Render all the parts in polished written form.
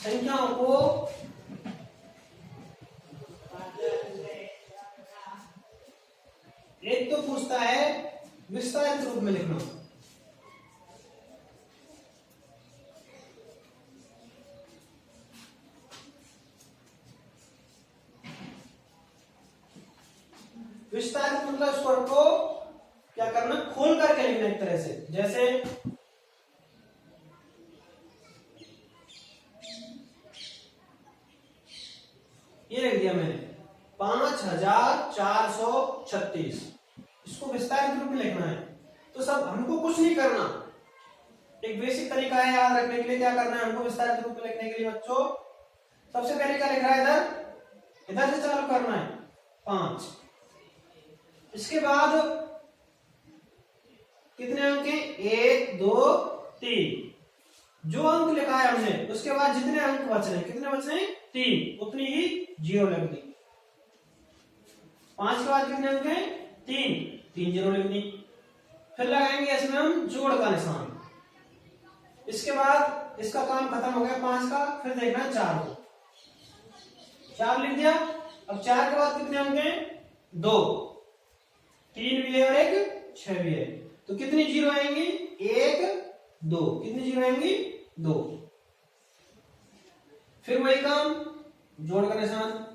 संख्याओं को एक तो पूछता है विस्तारित रूप में लिखना, विस्तारित मतलब स्वर को क्या करना, खोल करके लिखना एक तरह से। जैसे ये लिख दिया मैंने 5436, इसको विस्तारित रूप में लिखना है। तो सब हमको कुछ नहीं करना, एक बेसिक तरीका है याद रखने के लिए। क्या करना है हमको विस्तारित रूप में लिखने के लिए बच्चों, सबसे पहले क्या लिख रहा है, इधर से चालू करना है 5। इसके बाद कितने अंक हैं, 1 2 3। जो अंक लिखा है हमने उसके बाद जितने अंक बच रहे हैं, कितने बच रहे हैं, 3, उतनी ही जीरो लिख दी। 5 के बाद कितने अंक हैं, 3 जीरो लिख दी। फिर लगाएंगे इसमें हम जोड़ का निशान। इसके बाद इसका काम खत्म हो गया 5 का, फिर देखना है 4 को, 4 लिख दिया। अब 4 के बाद कितने अंक हैं, 2, 3 भी है और 1 6 भी है, तो कितनी जीरो आएंगी, 1 2, कितनी जीरो आएंगी, 2। फिर वही काम, जोड़ का निशान।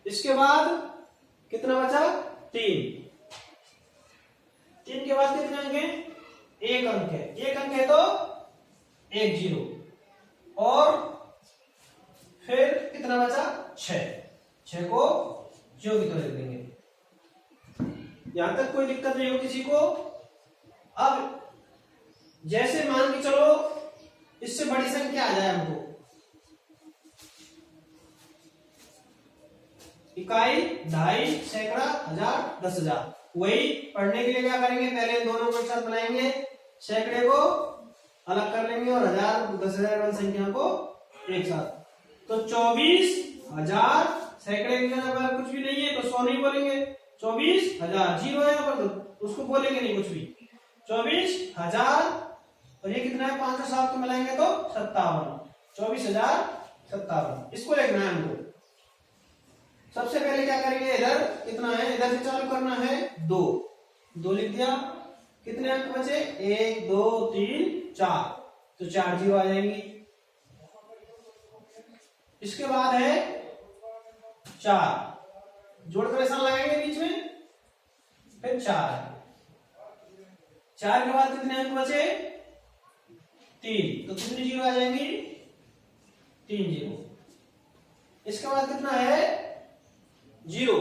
इसके बाद कितना बचा, 3 के बाद कितने अंक हैं, 1 अंक है, 1 अंक है तो 1 जीरो, और फिर कितना बचा, 6 को जो की तो लिख देंगे। यहां तक कोई दिक्कत नहीं हो किसी को। अब जैसे मान के चलो इससे बड़ी संख्या आ जाए हमको, इकाई, ढाई, सैकड़ा, हजार, 10,000, वही पढ़ने के लिए क्या करेंगे, पहले दोनों को एक साथ बनाएंगे, सैकड़े को अलग कर लेंगे और 1000 10,000 वाली संख्या को एक साथ। तो 24,000 सैकड़े की जगह पर कुछ भी नहीं है तो 100 नहीं बोलेंगे, 24,000 जीरो है पर उसको बोलेंगे नहीं कुछ भी, 24,000 और ये कितना है, 5 और 7 को मिलाएंगे तो 57, 24,057, इसको लिखना है हमको। सबसे पहले क्या करेंगे, इधर कितना है, इधर से चालू करना है 2 लिख दिया। कितने अंक बचे, 1 2 3 4, तो 4 जीरो आ जाएंगी। इसके बाद है 4, जोड़कर निशान लगाएंगे बीच में, फिर 4 के बाद कितने अंक बचे, 3, तो कितनी जीरो आ जाएंगी, 3 जीरो। इसके बाद कितना है, 0।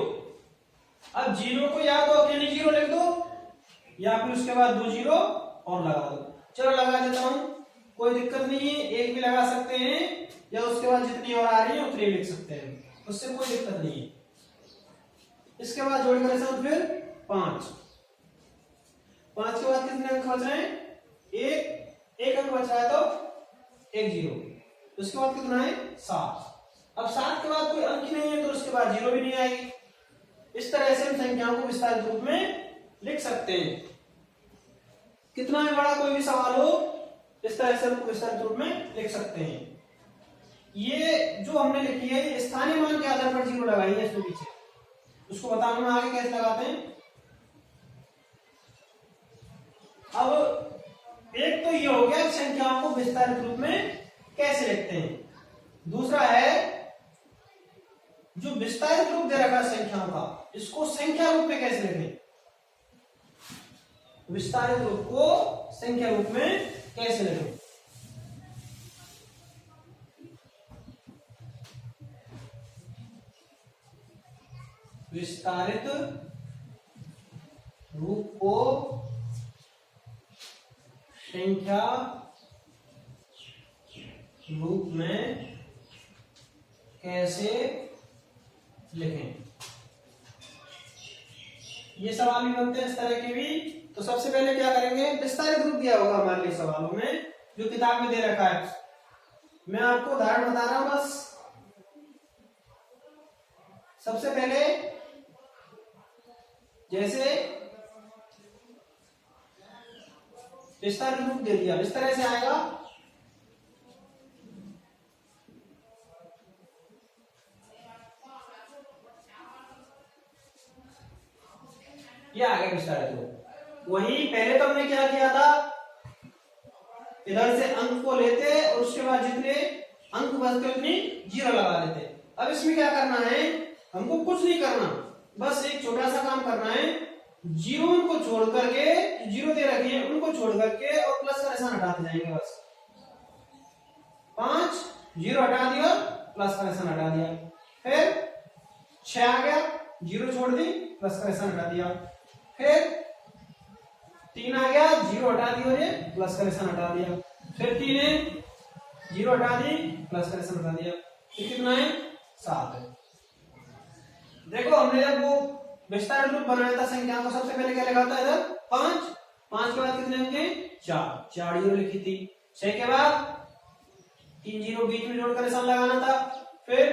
अब जीरो को या तो अकेले जीरो लिख दो या फिर उसके बाद 2 जीरो और लगा दो। चलो लगा देता हूं, कोई दिक्कत नहीं है, एक भी लगा सकते हैं या उसके बाद जितनी और आ रही है उतनी लिख सकते हैं, उससे कोई दिक्कत नहीं है। इसके बाद जोड़ कर निशान, फिर 5 के बाद कितने अंक बच रहे हैं, एक अंक बच रहा है तो 1 जीरो। उसके बाद कितना है, 7। अब 7 के बाद कोई अंक ही नहीं है तो उसके बाद जीरो भी नहीं आएगी। इस तरह से हम संख्याओं को विस्तारित रूप में लिख सकते हैं। कितना भी बड़ा कोई भी सवाल हो, इस तरह से हम विस्तारित रूप में लिख सकते हैं। ये जो हमने लिखी है ये स्थानीय मान के आधार पर जीरो लगाई है इसके पीछे, उसको बताऊंगा आगे कैसे लगाते हैं। अब एक तो ये हो गया संख्याओं को विस्तारित रूप में कैसे लिखते हैं, दूसरा है जो विस्तारित रूप दे रखा है संख्याओं का, इसको संख्या रूप में कैसे लिखें, विस्तारित रूप को संख्या रूप में कैसे लिखें। विस्तारित रूप को संख्या रूप में कैसे लिखें, ये सवाल भी बनते हैं इस तरह के भी। तो सबसे पहले क्या करेंगे, विस्तारित रूप दिया होगा हमारे लिए सवालों में जो किताब में दे रखा है, मैं आपको उदाहरण बता रहा हूं बस। सबसे पहले जैसे विस्तारित रूप दे दिया, इस तरह से आएगा ये आ गया विस्तारित रूप। वही पहले तो हमने क्या किया था, इधर से अंक को लेते और उसके बाद जितने अंक बचते उतनी जीरो लगा देते। अब इसमें क्या करना है, हमको कुछ नहीं करना, बस एक छोटा सा काम करना है, जीरो को छोड़ करके, जीरो दे रखे हैं उनको छोड़ करके और प्लस का निशान हटाते जाएंगे। बस 5 जीरो हटा दिया, प्लस का निशान हटा दिया, फिर 6 आ गया, जीरो छोड़ दी, प्लस का निशान हटा दिया, फिर 3 आ गया, जीरो हटा दी और ये प्लस का निशान हटा दिया, फिर 3 है, जीरो हटा दी, प्लस का निशान हटा दिया, तो कितना है 7 है। देखो हमने जब वो विस्तारित रूप बनाया था संख्या को, सबसे पहले क्या लिखा था इधर 5, 5 के बाद कितने होंगे 4, 4 जीरो लिखी थी, 6 के बाद 3 जीरो बीच में जोड़कर निशान लगाना था, फिर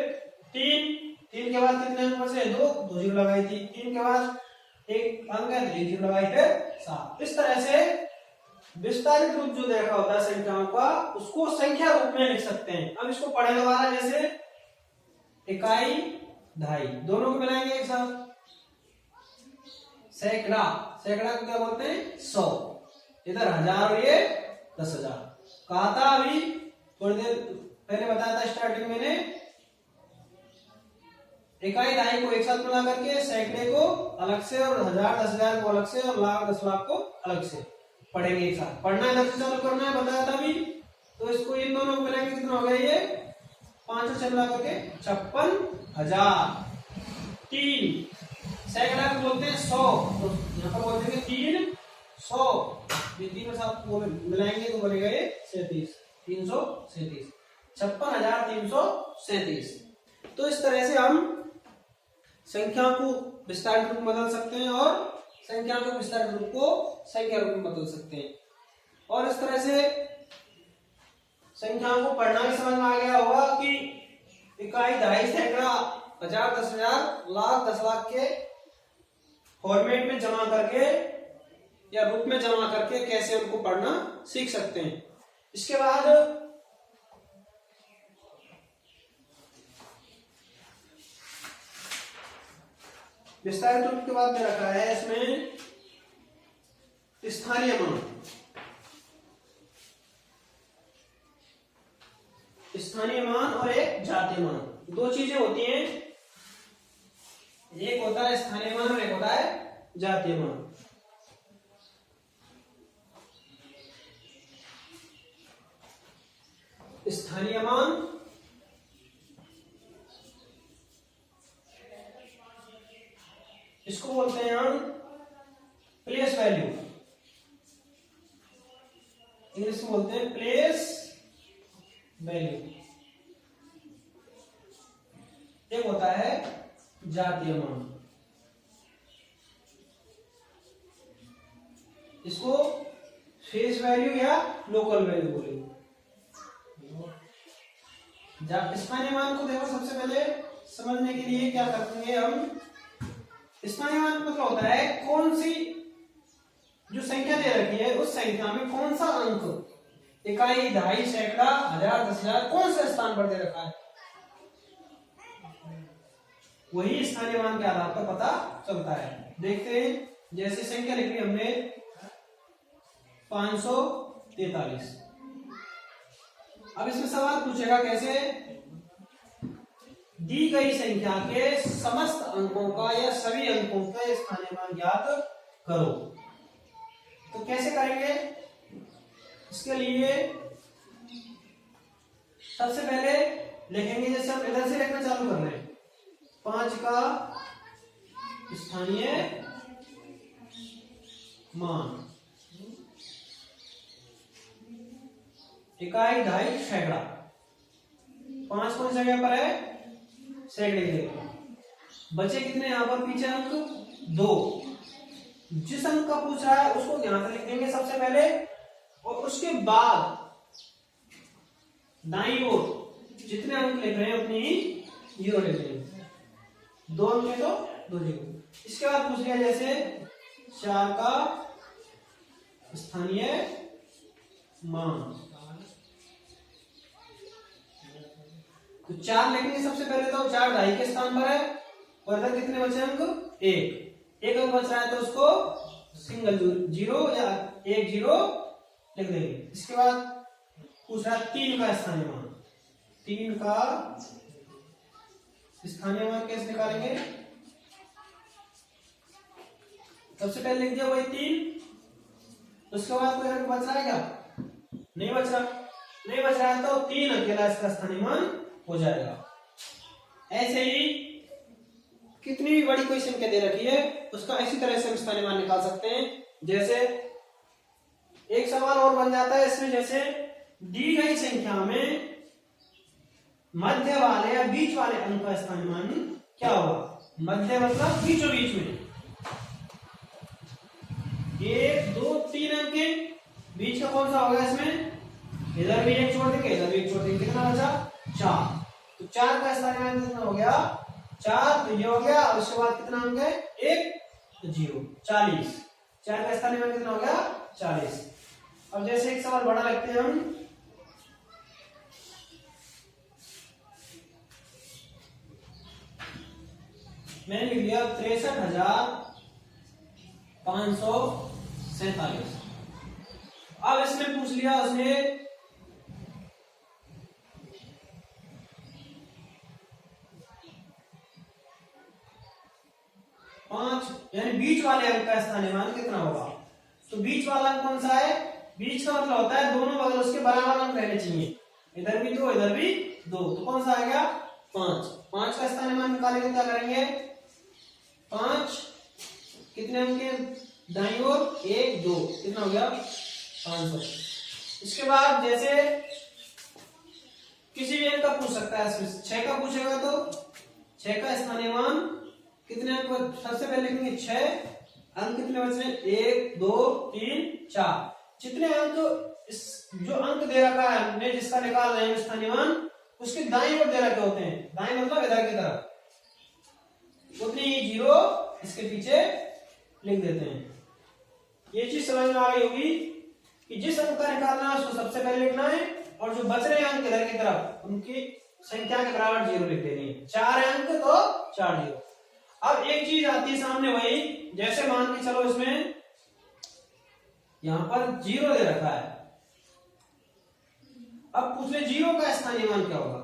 3 के बाद कितने अंक बचे 2, 2 जीरो लगाई थी, 3 के बाद एक अंक है 3 जीरो लगाई, फिर 7। इस तरह से विस्तारित रूप जो देखा होता है संख्याओं का, उसको संख्या रूप में लिख सकते हैं। अब इसको पढ़े दोबारा, जैसे इकाई दहाई दोनों को मिलाएंगे एक साथ, सैकड़ा, सैकड़ा को क्या बोलते हैं 100, इधर 1000 और ये 10,000। कहा था अभी थोड़ी देर पहले बताया था स्टार्टिंग मैंने, इकाई दहाई को एक साथ मिला करके सैकड़े को अलग से और 1000 10,000 को अलग से और लाख 10 लाख को अलग से पढ़ेंगे एक साथ। पढ़ना इधर से चालू करना है, बताया था अभी। तो इसको इन दोनों को मिलाएंगे, कितना हो गया ये 5 और 6 मिला करके 56,000। 3 सैकड़ा को बोलते हैं 100, तो यहाँ पर बोल देंगे 300, ये 3 और 7 को मिलाएंगे तो बनेगा ये 37, 337, 56,337। तो इस तरह से हम संख्या को विस्तारित रूप में बदल सकते हैं और संख्या के विस्तारित रूप को संख्या रूप में बदल सकते हैं। और इस तरह से संख्याओं को पढ़ना भी समझ में आ गया होगा कि इकाई दहाई सैकड़ा 1000 10,000 लाख 10 लाख के फॉर्मेट में जमा करके या रूप में जमा करके कैसे उनको पढ़ना सीख सकते हैं। इसके बाद विस्तारित रूप के बाद में रखा है इसमें स्थानीय मान। स्थानीय मान और एक जातीय मान, दो चीजें होती हैं, एक होता है स्थानीय मान और एक होता है जातीय मान। स्थानीय मान इसको बोलते हैं हम प्लेस वैल्यू, इंग्लिश में बोलते हैं प्लेस वैल्यू। एक होता है जातीय मान, इसको फेस वैल्यू या लोकल वैल्यू बोलेंगे। स्थानीय मान को देखो, सबसे पहले समझने के लिए क्या करेंगे हम, स्थानीय मान मतलब होता है कौन सी जो संख्या दे रखी है उस संख्या में कौन सा अंक इकाई दहाई सैकड़ा 1000 10,000 कौन से स्थान पर दे रखा है, वही स्थानीय मान के आधार पर पता चलता है। देखते हैं, जैसे संख्या लिखी हमने 543। अब इसमें सवाल पूछेगा कैसे, दी गई संख्या के समस्त अंकों का या सभी अंकों का स्थानीय मान ज्ञात करो। तो कैसे करेंगे, इसके लिए सबसे पहले लिखेंगे, जैसे हम इधर से लिखना चालू कर रहे हैं, 5 का स्थानीय मान, इकाई दहाई सैकड़ा, 5 कौन सा जगह पर है, सैकड़े की जगह। बचे कितने यहां पर पीछे अंक 2, जिस अंक का पूछ रहा है उसको यहां से लिख देंगे सबसे पहले, और उसके बाद दाईं ओर जितने अंक लिख रहे हैं उतनी ही जीरो लिख देंगे, 2 अंक है तो 2 जीरो। इसके बाद पूछ लिया जैसे 4 का स्थानीय मान, तो 4 लिखेंगे सबसे पहले, तो 4 दहाई के स्थान पर है, और इधर कितने बचे अंक 1, एक अंक बच रहा है तो उसको सिंगल जीरो या एक जीरो लिख देंगे। इसके बाद पूछ रहा है 3 का स्थानीय मान। 3 का स्थानीय मान कैसे निकालेंगे? सबसे पहले लिख दिया वही 3। उसके बाद कोई अंक बच रहा है क्या? नहीं बच रहा है तो 3 अकेला इसका स्थानीय मान हो जाएगा। ऐसे ही कितनी भी बड़ी कोई संख्या दे रखी है उसका इसी तरह से हम स्थानीय मान निकाल सकते हैं। जैसे एक सवाल और बन जाता है इसमें, जैसे दी गई संख्या में मध्य वाले या बीच वाले अंक का स्थानीय मान क्या होगा? मध्य मतलब बीचों बीच में 1 2 3 अंक के बीच का कौन सा होगा? इसमें इधर भी एक छोड़ देंगे, इधर भी एक छोड़ देंगे, कितना बचा? 4। तो 4 का स्थानीय मान कितना हो गया? 4। तो ये हो गया और उसके बाद कितना अंक है? 1 0 40। 4 का स्थानीय मान कितना हो गया? 40। अब जैसे एक सवाल बड़ा लगते हैं हम, मैंने लिख लिया 63,547। अब इसमें पूछ लिया उसने 5 यानी बीच वाले अंक का स्थानीय मान कितना होगा? तो बीच वाला अंक कौन सा है? बीच का मतलब होता है दोनों बगल उसके बराबर अंक रहने चाहिए, इधर भी 2 इधर भी 2। तो कौन सा आ गया? 5। 5 का स्थानीय मान निकालेंगे, क्या करेंगे? 5 कितने अंक के दाईं ओर? 1 2, कितना हो गया? 500। इसके बाद जैसे किसी भी अंक का पूछ सकता है, इसमें 6 का पूछेगा तो 6 का स्थानीय मान कितने अंक? सबसे पहले लिखेंगे 6 अंक कितने बचे? 1 2 3 4। जितने अंक जो अंक दे रखा है हमने, जिसका निकाल रहे हैं स्थानीय मान, उसके दाईं ओर दे रखे होते हैं, दाईं मतलब इधर की तरफ, उतनी ही जीरो इसके पीछे लिख देते हैं। ये चीज समझ में आ गई होगी कि जिस अंक का निकालना है उसको सबसे पहले लिखना है और जो बच रहे अंक इधर की तरफ उनकी संख्या के बराबर जीरो लिख देनी है। 4 अंक तो 4 जीरो। अब एक चीज आती है सामने, वही जैसे मान के चलो इसमें यहां पर 0 दे रखा है। अब पूछ ले 0 का स्थानीय मान क्या होगा?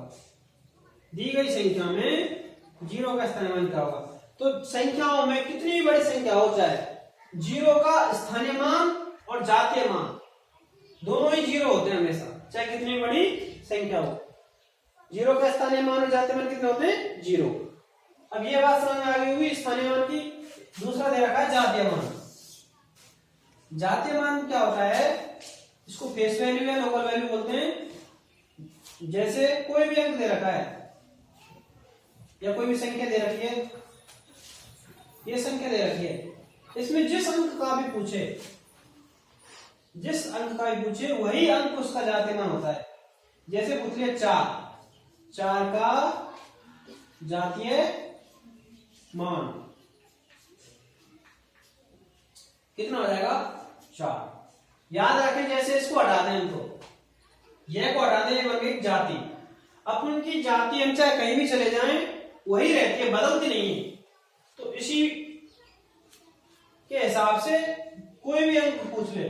दी गई संख्या में 0 का स्थानीय मान क्या होगा? तो संख्याओं में कितनी भी बड़ी संख्या हो जाए, 0 का स्थानीय मान और जातीय मान दोनों ही 0 होते हैं हमेशा, चाहे कितनी बड़ी संख्या हो। 0 का स्थानीय मान और जातीय मान कितने होते हैं? 0। अब ये बात समझ में आ गई हुई स्थानीय मान की। दूसरा दे रखा है जातीय मान। जातीय मान क्या होता है? इसको फेस वैल्यू या लोकल वैल्यू बोलते हैं। जैसे कोई भी अंक दे रखा है या कोई भी संख्या दे रखी है, ये संख्या दे रखी है, इसमें जिस अंक का भी पूछे वही अंक उसका जातीय मान होता है। जैसे पूछ लिया 4 का जातीय मान कितना हो जाएगा? 4। याद रखें, जैसे इसको हटा दें तो यह को हटा दें, ये बन गई जाति। अपन की जाति हम चाहे कहीं भी चले जाएं वही रहती है, बदलती नहीं है। तो इसी के हिसाब से कोई भी अंक पूछ ले,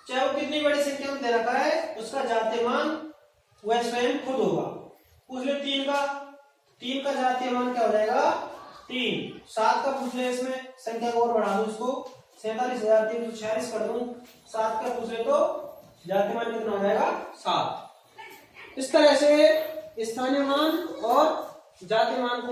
चाहे वो कितनी बड़ी संख्या में दे रखा है, उसका जातीय मान वह स्वयं खुद होगा। पूछ ले 3 का जातीय मान क्या हो जाएगा? 3। 7 का पूछ ले, इसमें संख्या को और बढ़ा दूं, इसको 47,346 कर दूं, 7 का पूछ ले तो जातीय मान कितना हो जाएगा? 7। इस तरह से स्थानीय मान और जातीय मान